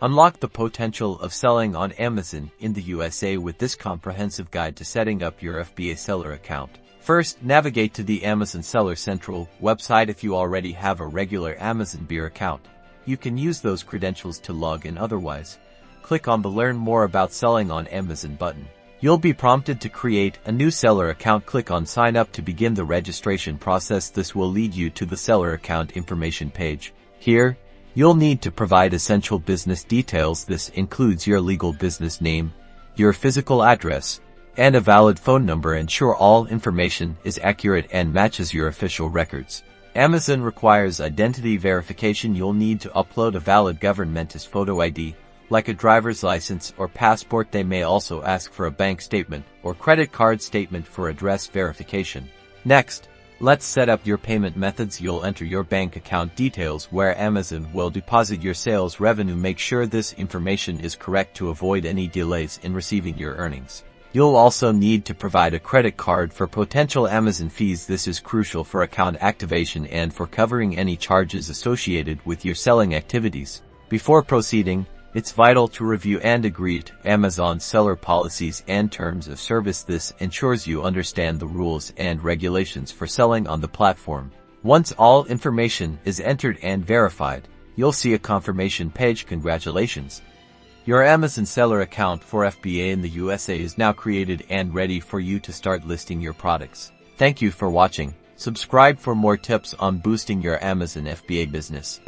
Unlock the potential of selling on Amazon in the USA with this comprehensive guide to setting up your FBA seller account. First, navigate to the Amazon Seller Central website if you already have a regular Amazon Buyer account. You can use those credentials to log in otherwise. Click on the Learn More About Selling on Amazon button. You'll be prompted to create a new seller account. Click on Sign Up to begin the registration process. This will lead you to the seller account information page. Here, you'll need to provide essential business details. This includes your legal business name, your physical address, and a valid phone number. Ensure all information is accurate and matches your official records. Amazon requires identity verification. You'll need to upload a valid government photo ID, like a driver's license or passport. They may also ask for a bank statement or credit card statement for address verification. Next, let's set up your payment methods. You'll enter your bank account details where Amazon will deposit your sales revenue. Make sure this information is correct to avoid any delays in receiving your earnings. You'll also need to provide a credit card for potential Amazon fees. This is crucial for account activation and for covering any charges associated with your selling activities. Before proceeding, it's vital to review and agree to Amazon's seller policies and terms of service. This ensures you understand the rules and regulations for selling on the platform. Once all information is entered and verified, you'll see a confirmation page. Congratulations! Your Amazon seller account for FBA in the USA is now created and ready for you to start listing your products. Thank you for watching. Subscribe for more tips on boosting your Amazon FBA business.